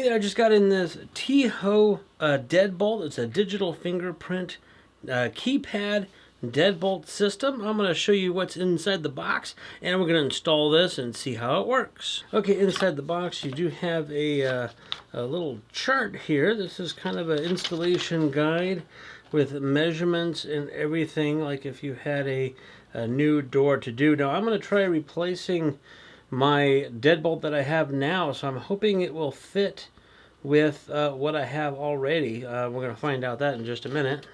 Okay, I just got in this T-Ho deadbolt. It's a digital fingerprint keypad deadbolt system. I'm going to show you what's inside the box, and we're going to install this and see how it works. Okay, inside the box you do have a little chart here. This is kind of an installation guide with measurements and everything, like if you had a new door to do. Now I'm going to try replacing my deadbolt that I have now, so I'm hoping it will fit with what I have already. We're going to find out that in just a minute.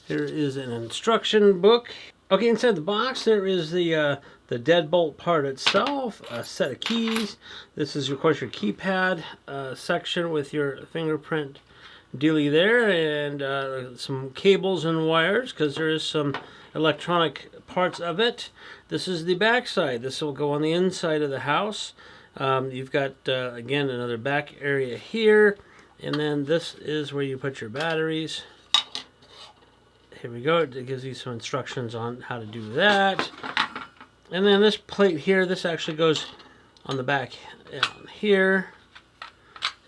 Here is an instruction book. Okay, inside the box there is the deadbolt part itself, a set of keys. This is, of course, your keypad section with your fingerprint dealy there, and some cables and wires, because there is some electronic parts of it. This is the back side. This will go on the inside of the house. You've got again another back area here, and then this is where you put your batteries. Here we go. It gives you some instructions on how to do that. And then this plate here, this actually goes on the back down here.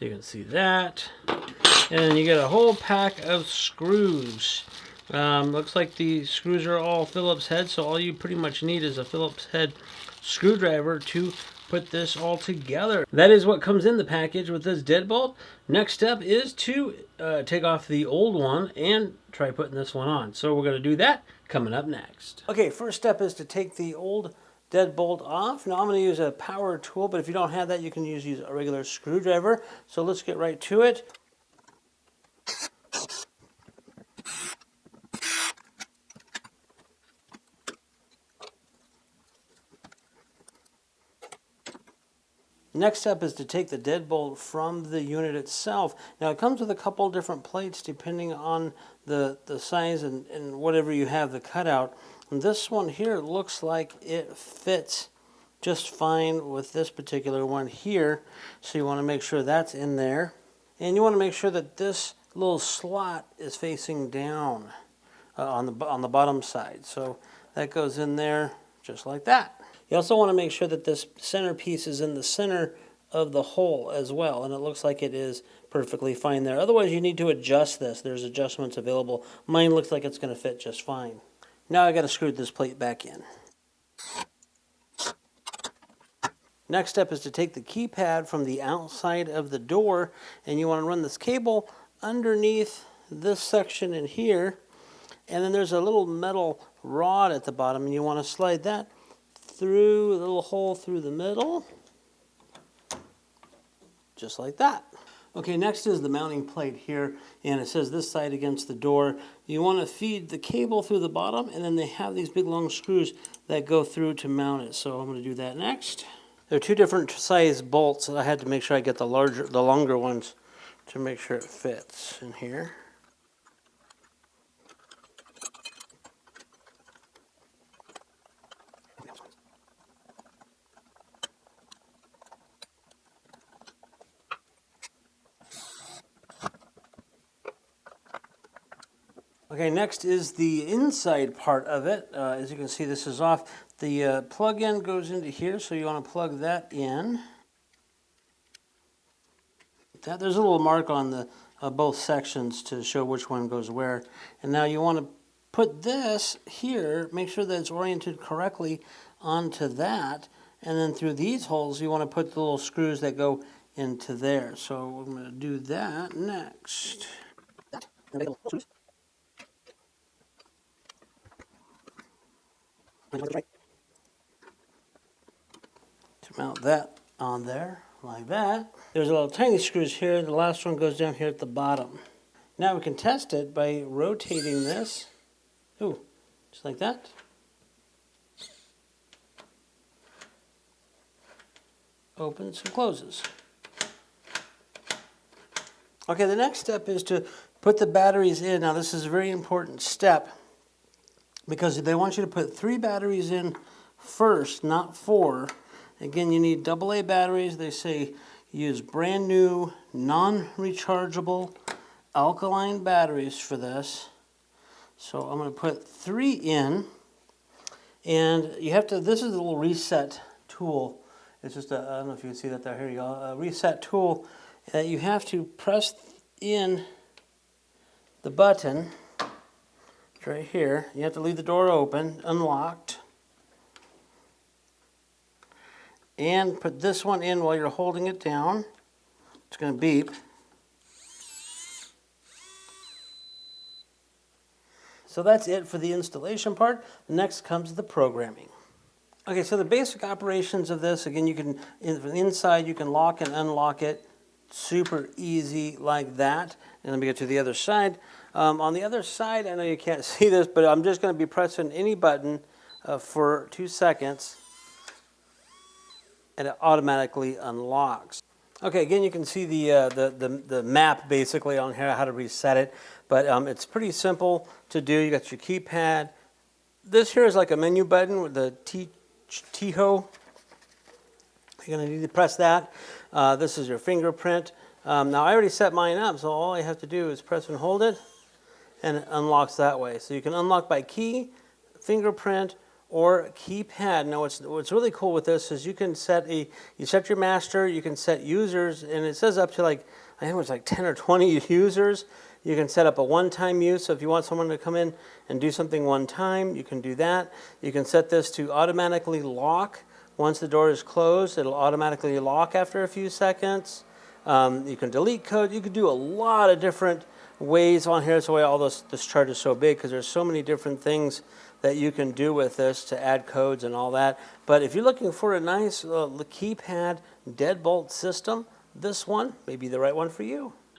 You can see that. And then you get a whole pack of screws. Looks like the screws are all Phillips head, so all you pretty much need is a Phillips head screwdriver to put this all together. That is what comes in the package with this deadbolt. Next step is to take off the old one and try putting this one on. So we're going to do that coming up next. Okay, first step is to take the old deadbolt off. Now I'm going to use a power tool, but if you don't have that, you can use a regular screwdriver. So let's get right to it. Next step is to take the deadbolt from the unit itself. Now it comes with a couple different plates depending on the size and whatever you have the cutout. And this one here looks like it fits just fine with this particular one here. So you want to make sure that's in there. And you want to make sure that this little slot is facing down on the bottom side. So that goes in there just like that. You also want to make sure that this center piece is in the center of the hole as well, and it looks like it is perfectly fine there. Otherwise, you need to adjust this. There's adjustments available. Mine looks like it's going to fit just fine. Now I got to screw this plate back in. Next step is to take the keypad from the outside of the door, and you want to run this cable underneath this section in here, and then there's a little metal rod at the bottom, and you want to slide that through a little hole through the middle, just like that. Okay, next is the mounting plate here, and it says this side against the door. You want to feed the cable through the bottom, and then they have these big long screws that go through to mount it. So I'm going to do that next. There are two different size bolts, and I had to make sure I get the longer ones to make sure it fits in here. Okay, next is the inside part of it. As you can see, this is off. The plug-in goes into here, so you want to plug that in. There's a little mark on the both sections to show which one goes where. And now you want to put this here, make sure that it's oriented correctly onto that. And then through these holes, you want to put the little screws that go into there. So I'm going to do that next. To mount that on there like that. There's a little tiny screws here. The last one goes down here at the bottom. Now we can test it by rotating this. Ooh, just like that. Opens and closes. Okay, the next step is to put the batteries in. Now this is a very important step because they want you to put 3 batteries in first, not 4. Again, you need AA batteries. They say use brand new, non-rechargeable alkaline batteries for this. So I'm going to put 3 in, and you have to, this is a little reset tool, It's just a, I don't know if you can see that there. Here you go. A reset tool that you have to press in the button. It's right here. You have to leave the door open, unlocked. And put this one in while you're holding it down. It's going to beep. So that's it for the installation part. Next comes the programming. Okay, so the basic operations of this, again, you can, from the inside, you can lock and unlock it. Super easy like that. And let me get to the other side. On the other side, I know you can't see this, but I'm just going to be pressing any button for 2 seconds, and it automatically unlocks. Okay, again, you can see the map basically on here, how to reset it, but it's pretty simple to do. You got your keypad. This here is like a menu button with the T-ho. You're going to need to press that. This is your fingerprint. Now, I already set mine up, so all I have to do is press and hold it, and it unlocks that way. So you can unlock by key, fingerprint, or keypad. Now, what's really cool with this is you can set you set your master, you can set users, and it says up to like, I think it was like 10 or 20 users. You can set up a one-time use, so if you want someone to come in and do something one time, you can do that. You can set this to automatically lock. Once the door is closed, it'll automatically lock after a few seconds. You can delete code. You can do a lot of different ways on here. That's why all this chart is so big, because there's so many different things that you can do with this to add codes and all that. But if you're looking for a nice keypad deadbolt system, this one may be the right one for you.